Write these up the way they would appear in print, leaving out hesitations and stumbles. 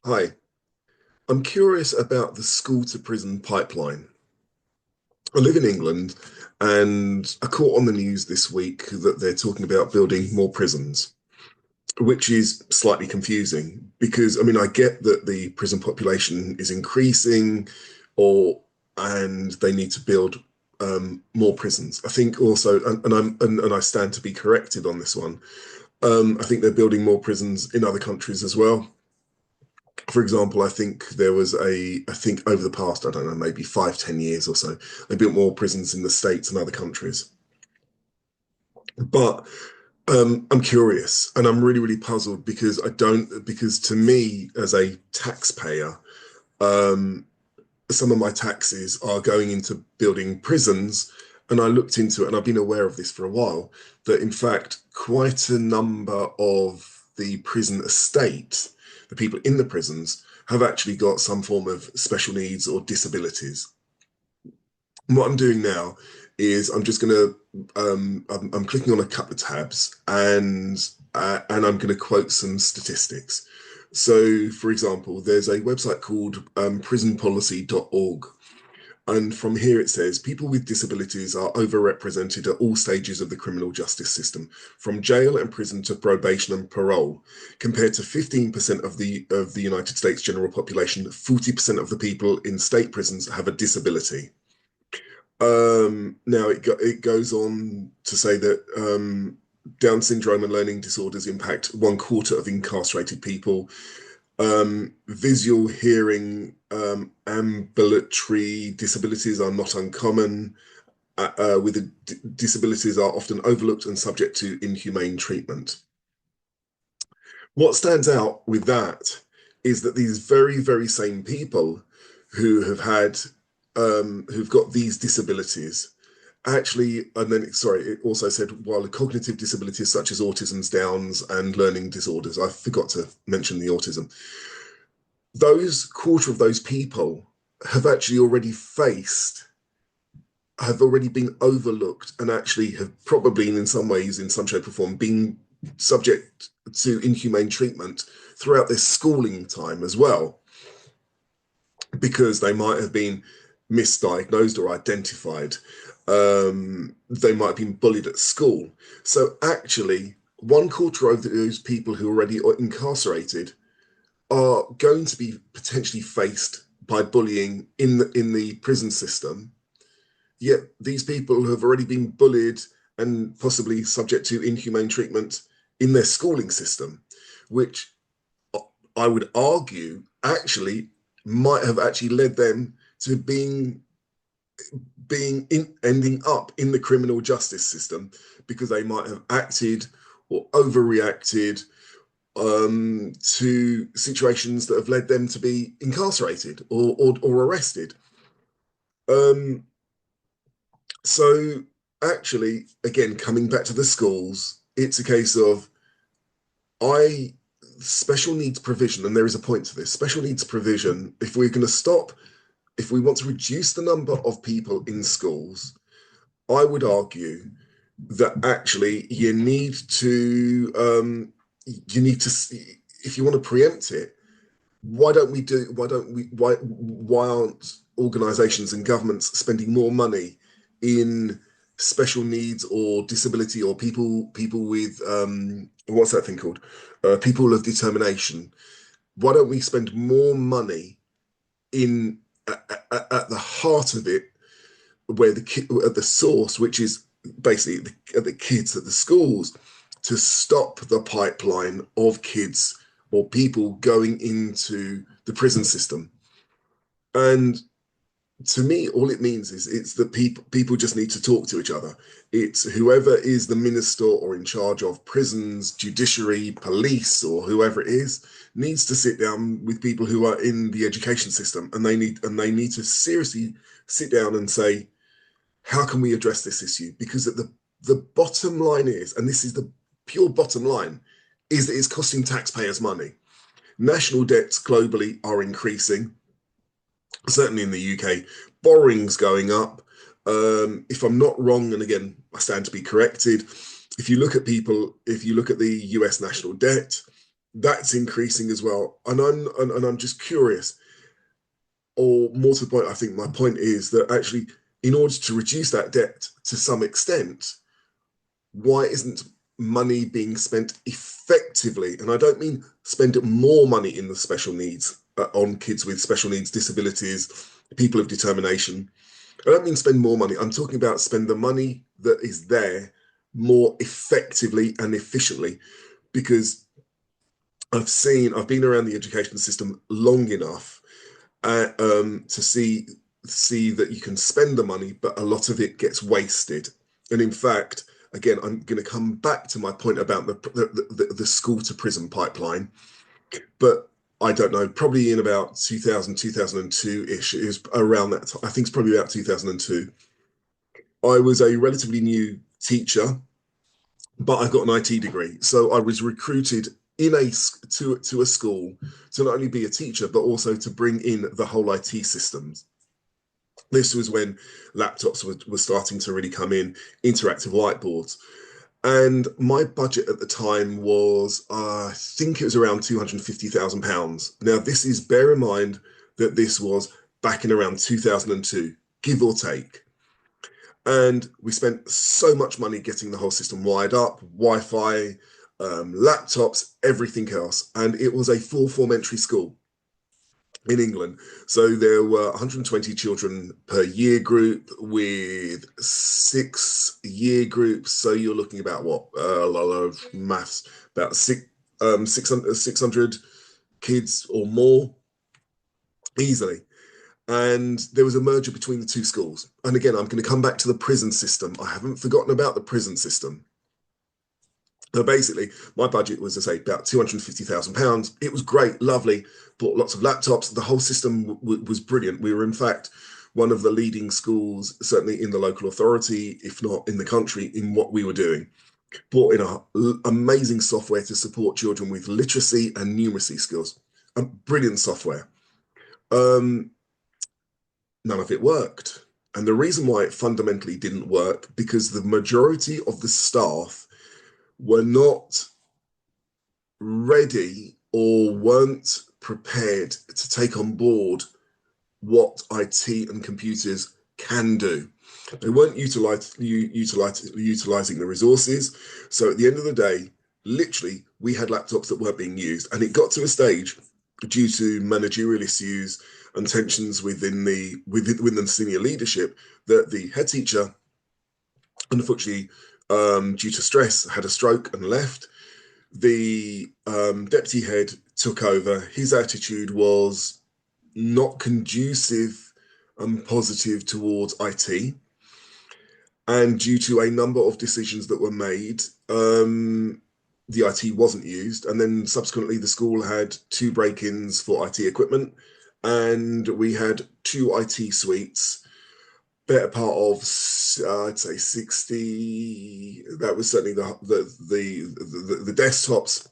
Hi, I'm curious about the school to prison pipeline. I live in England and I caught on the news this week that they're talking about building more prisons, which is slightly confusing because I get that the prison population is increasing or and they need to build more prisons. I think also, and I stand to be corrected on this one. I think they're building more prisons in other countries as well. For example, I think over the past, I don't know, maybe 5, 10 years or so, they built more prisons in the States and other countries. But I'm curious and I'm really, really puzzled because to me, as a taxpayer, um, some of my taxes are going into building prisons. And I looked into it and I've been aware of this for a while, that in fact, quite a number of the prison estate, the people in the prisons, have actually got some form of special needs or disabilities. And what I'm doing now is I'm just going to I'm clicking on a couple of tabs and I'm going to quote some statistics. So, for example, there's a website called prisonpolicy.org. And from here it says people with disabilities are overrepresented at all stages of the criminal justice system, from jail and prison to probation and parole. Compared to 15% of the United States general population, 40% of the people in state prisons have a disability. Now it goes on to say that Down syndrome and learning disorders impact 1/4 of incarcerated people. Visual, hearing, ambulatory disabilities are not uncommon. With the disabilities are often overlooked and subject to inhumane treatment. What stands out with that is that these very, very same people who have who've got these disabilities actually, and then, sorry, it also said while the cognitive disabilities such as autism's, Downs, and learning disorders, I forgot to mention the autism, those quarter of those people have actually already have already been overlooked and actually have probably in some ways, in some shape or form, been subject to inhumane treatment throughout their schooling time as well, because they might have been misdiagnosed or identified. They might have been bullied at school. So actually, 1/4 of those people who are already incarcerated are going to be potentially faced by bullying in the prison system. Yet these people have already been bullied and possibly subject to inhumane treatment in their schooling system, which I would argue actually might have actually led them to ending up in the criminal justice system because they might have acted or overreacted to situations that have led them to be incarcerated or arrested. Um, so actually, again, coming back to the schools, it's a case of I special needs provision, and there is a point to this special needs provision. If we're going to stop, if we want to reduce the number of people in schools, I would argue that actually you need to, if you want to preempt it, why aren't organizations and governments spending more money in special needs or disability or people with what's that thing called, people of determination? Why don't we spend more money in at the heart of it, where at the source, which is basically the kids at the schools, to stop the pipeline of kids or people going into the prison system? And to me, all it means is it's that people just need to talk to each other. It's whoever is the minister or in charge of prisons, judiciary, police, or whoever it is, needs to sit down with people who are in the education system, and they need to seriously sit down and say, how can we address this issue? Because at the bottom line is, and this is the pure bottom line, is that it's costing taxpayers money. National debts globally are increasing, certainly in the UK. Borrowing's going up. If I'm not wrong, and again, I stand to be corrected, if you look at the US national debt, That's increasing as well. And I'm just curious, or more to the point, I think my point is that actually, in order to reduce that debt to some extent, why isn't money being spent effectively? And I don't mean spend more money in the special needs on kids with special needs, disabilities, people of determination. I don't mean spend more money. I'm talking about spend the money that is there more effectively and efficiently, because I've been around the education system long enough to see that you can spend the money, but a lot of it gets wasted. And in fact, again, I'm going to come back to my point about the school to prison pipeline. But I don't know, probably in about 2000, 2002-ish, is around that time. I think it's probably about 2002. I was a relatively new teacher, but I got an IT degree. So I was recruited in to a school to not only be a teacher, but also to bring in the whole IT systems. This was when laptops were starting to really come in, interactive whiteboards. And my budget at the time was, I think it was around £250,000. Now, this is, bear in mind that this was back in around 2002, give or take. And we spent so much money getting the whole system wired up, Wi-Fi, laptops, everything else. And it was a full form entry school in England. So there were 120 children per year group with 6 year groups. So you're looking about what? A lot of maths, about 600 kids or more easily. And there was a merger between the two schools. And again, I'm going to come back to the prison system. I haven't forgotten about the prison system. So basically, my budget was, I say, about £250,000. It was great, lovely. Bought lots of laptops. The whole system was brilliant. We were, in fact, one of the leading schools, certainly in the local authority, if not in the country, in what we were doing. Brought in amazing software to support children with literacy and numeracy skills. Brilliant software. Um, None of it worked. And the reason why it fundamentally didn't work, because the majority of the staff were not ready or weren't prepared to take on board what IT and computers can do. They weren't utilizing the resources. So at the end of the day, literally, we had laptops that weren't being used. And it got to a stage, due to managerial issues and tensions within the senior leadership, that the head teacher, unfortunately, due to stress, had a stroke and left. The deputy head took over. His attitude was not conducive and positive towards IT. And due to a number of decisions that were made, the IT wasn't used. And then subsequently, the school had 2 break-ins for IT equipment, and we had 2 IT suites. Better part of, I'd say 60. That was certainly the desktops.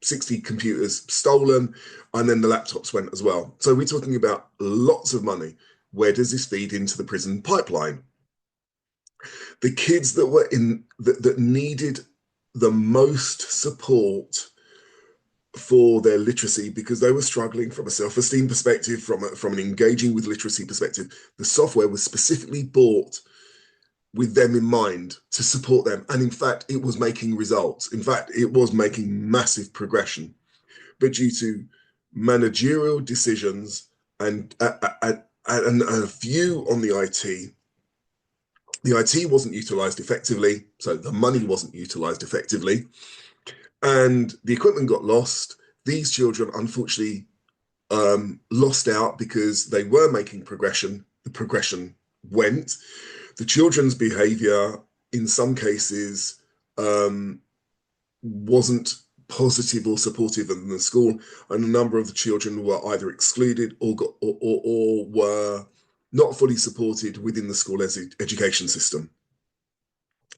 60 computers stolen, and then the laptops went as well. So we're talking about lots of money. Where does this feed into the prison pipeline? The kids that were that needed the most support for their literacy, because they were struggling from a self-esteem perspective, from an engaging with literacy perspective, the software was specifically bought with them in mind to support them. And in fact, it was making results. In fact, it was making massive progression. But due to managerial decisions and a view on the IT wasn't utilized effectively, so the money wasn't utilized effectively, and the equipment got lost. These children, unfortunately, lost out because they were making progression. The progression went. The children's behavior, in some cases, wasn't positive or supportive in the school, and a number of the children were either excluded or were not fully supported within the school education system.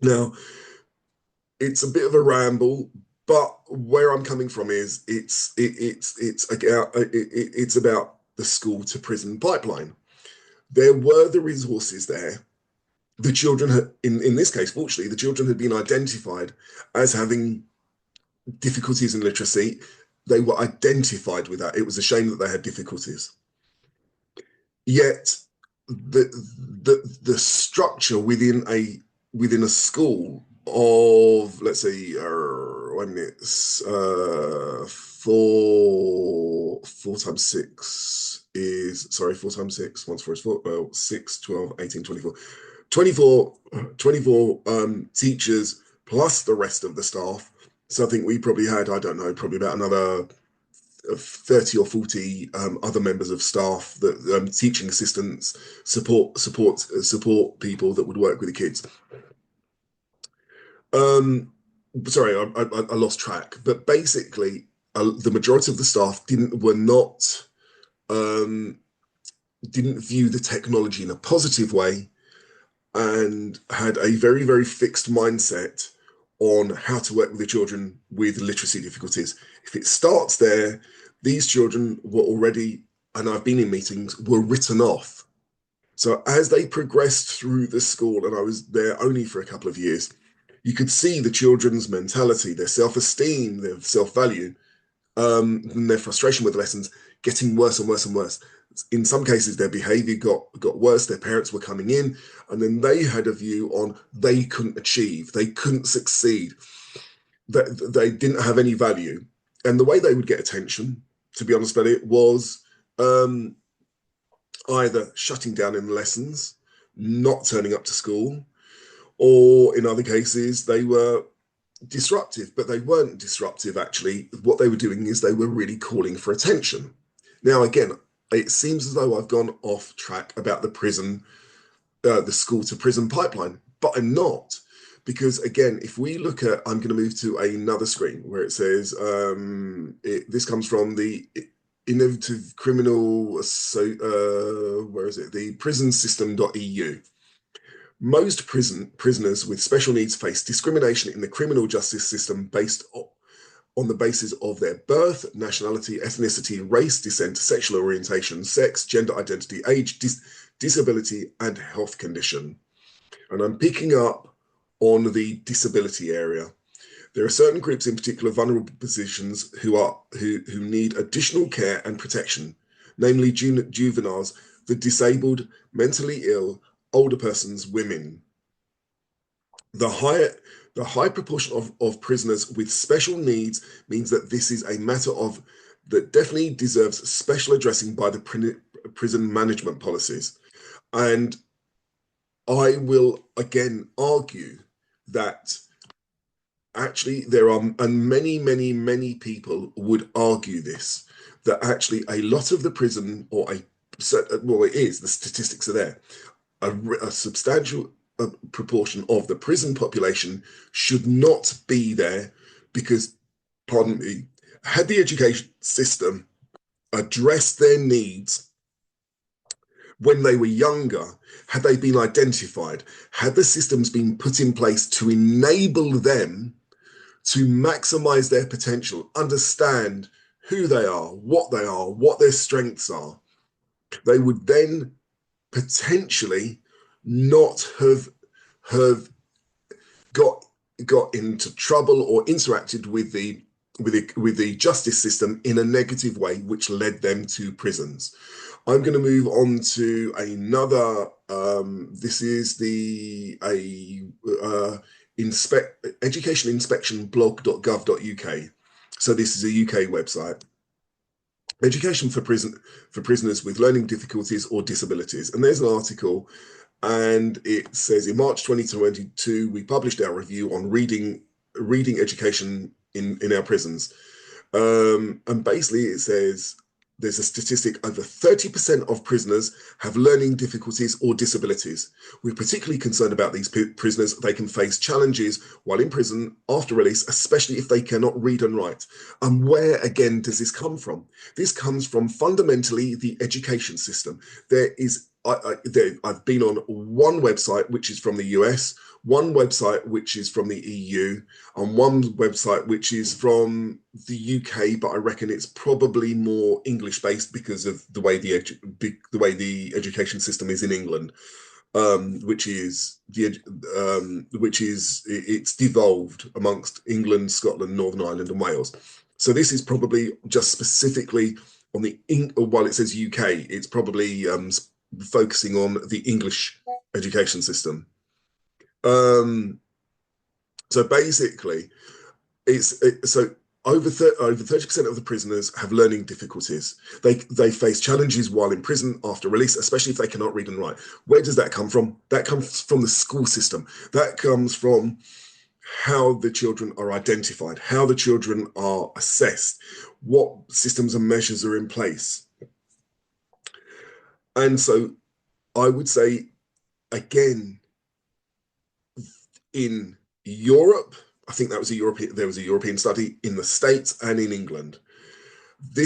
Now, it's a bit of a ramble, but where I'm coming from is it's about the school to prison pipeline. There were the resources there. The children had, in this case, fortunately, the children had been identified as having difficulties in literacy. they were identified with that. It was a shame that they had difficulties. Yet the structure within a school of, let's say, wait a minute, four times six is, sorry, four times six, once four is four, well, 6, 12, 18, 24. 24 teachers plus the rest of the staff. So I think we probably had, I don't know, probably about another 30 or 40 other members of staff, that teaching assistants, support people that would work with the kids. Um, Sorry, I lost track, but basically, the majority of the staff um, didn't view the technology in a positive way, and had a very fixed mindset on how to work with the children with literacy difficulties. If it starts there, these children were already, and I've been in meetings, were written off. So as they progressed through the school, and I was there only for a couple of years, you could see the children's mentality, their self-esteem, their self-value, and their frustration with lessons getting worse and worse and worse. In some cases, their behavior got worse. Their parents were coming in, and then they had a view on they couldn't achieve, they couldn't succeed, that they didn't have any value. And the way they would get attention, to be honest about it, was um, either shutting down in lessons, not turning up to school, or in other cases, they were disruptive, but they weren't disruptive actually. What they were doing is they were really calling for attention. Now, again, it seems as though I've gone off track about the school to prison pipeline, but I'm not. Because again, if we look at, I'm going to move to another screen where it says, this comes from the innovative criminal, where is it? The prisonsystem.eu. Most prisoners with special needs face discrimination in the criminal justice system based on the basis of their birth, nationality, ethnicity, race, descent, sexual orientation, sex, gender identity, age, disability, and health condition. And I'm picking up on the disability area. There are certain groups, in particular vulnerable positions, who need additional care and protection, namely juveniles, the disabled, mentally ill, older persons, women. The high proportion of prisoners with special needs means that this is a matter of that definitely deserves special addressing by the prison management policies. And I will again argue that actually there are, and many people would argue this, that actually a lot of the prison, or well, it is, the statistics are there, a substantial proportion of the prison population should not be there because, pardon me, had the education system addressed their needs when they were younger, had they been identified, had the systems been put in place to enable them to maximize their potential, understand who they are, what their strengths are, they would then potentially not have got into trouble or interacted with the justice system in a negative way, which led them to prisons. I'm going to move on to another. This is the education inspection blog.gov.uk. So this is a UK website. Education for prisoners with learning difficulties or disabilities. And there's an article, and it says in March 2022 we published our review on reading education in our prisons. And basically it says there's a statistic: over 30% of prisoners have learning difficulties or disabilities. We're particularly concerned about these prisoners. They can face challenges while in prison after release, especially if they cannot read and write. And where, again, does this come from? This comes from fundamentally the education system. I've been on one website, which is from the US, one website which is from the EU, and one website which is from the UK, but I reckon it's probably more English based because of the way the education system is in England, it's devolved amongst England, Scotland, Northern Ireland, and Wales. So this is probably just specifically on while it says UK, it's probably focusing on the English education system. Um, so basically, so over 30% of the prisoners have learning difficulties. They face challenges while in prison after release, especially if they cannot read and write. Where does that come from? That comes from the school system. That comes from how the children are identified, how the children are assessed, what systems and measures are in place. And so I would say, again, in Europe, I think there was a European study in the States and in England. There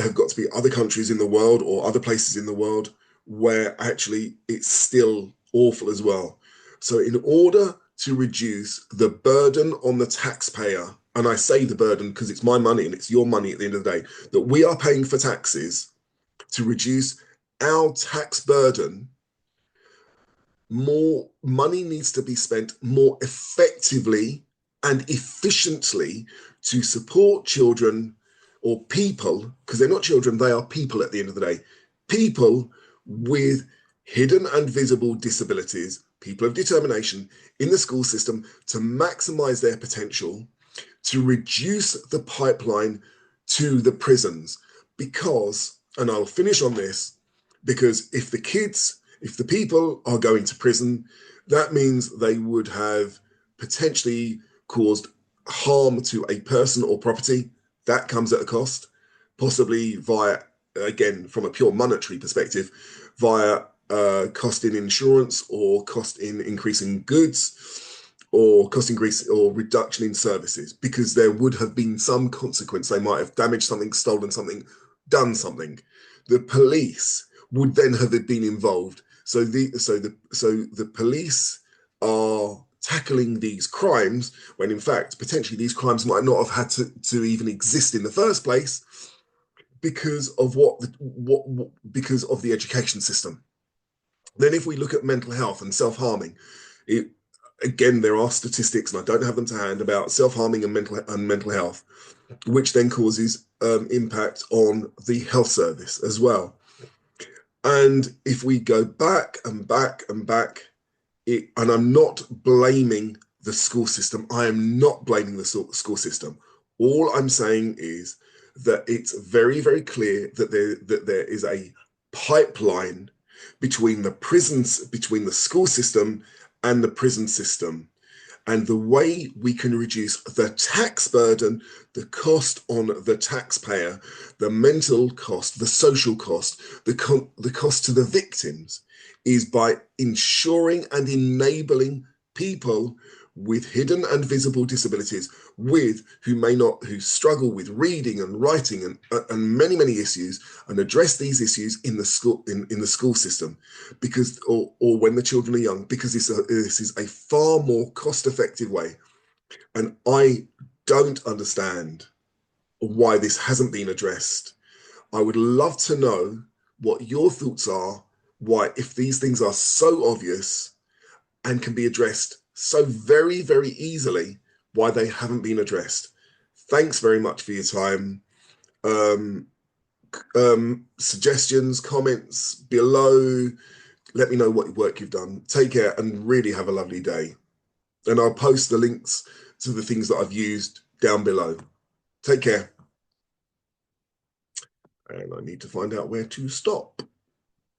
have got to be other countries in the world or other places in the world where actually it's still awful as well. So in order to reduce the burden on the taxpayer, and I say the burden because it's my money and it's your money at the end of the day, that we are paying for taxes, to reduce our tax burden, more money needs to be spent more effectively and efficiently to support children or people, because they're not children, they are people at the end of the day, people with hidden and visible disabilities, people of determination in the school system to maximize their potential, to reduce the pipeline to the prisons. Because, and I'll finish on this, because if the people are going to prison, that means they would have potentially caused harm to a person or property. That comes at a cost, possibly via, again, from a pure monetary perspective, via cost in insurance or cost in increasing goods or cost increase or reduction in services, because there would have been some consequence. They might have damaged something, stolen something, done something. The police would then have been involved. So the police are tackling these crimes when in fact potentially these crimes might not have had to even exist in the first place because of because of the education system. Then if we look at mental health and self-harming, it, again, there are statistics, and I don't have them to hand, about self-harming and mental health, which then causes impact on the health service as well. And if we go back and back and back, and I'm not blaming the school system, I am not blaming the school system. All I'm saying is that it's very, very clear that there is a pipeline between between the school system and the prison system. And the way we can reduce the tax burden, the cost on the taxpayer, the mental cost, the social cost, the cost to the victims, is by ensuring and enabling people with hidden and visible disabilities, who struggle with reading and writing and many issues, and address these issues in the school system, because or when the children are young, because this is a far more cost-effective way. And I don't understand why this hasn't been addressed. I would love to know what your thoughts are, why, if these things are so obvious and can be addressed so very, very easily, why they haven't been addressed. Thanks very much for your time. Um, Suggestions, comments below. Let me know what work you've done. Take care and really have a lovely day. And I'll post the links to the things that I've used down below. Take care. And I need to find out where to stop.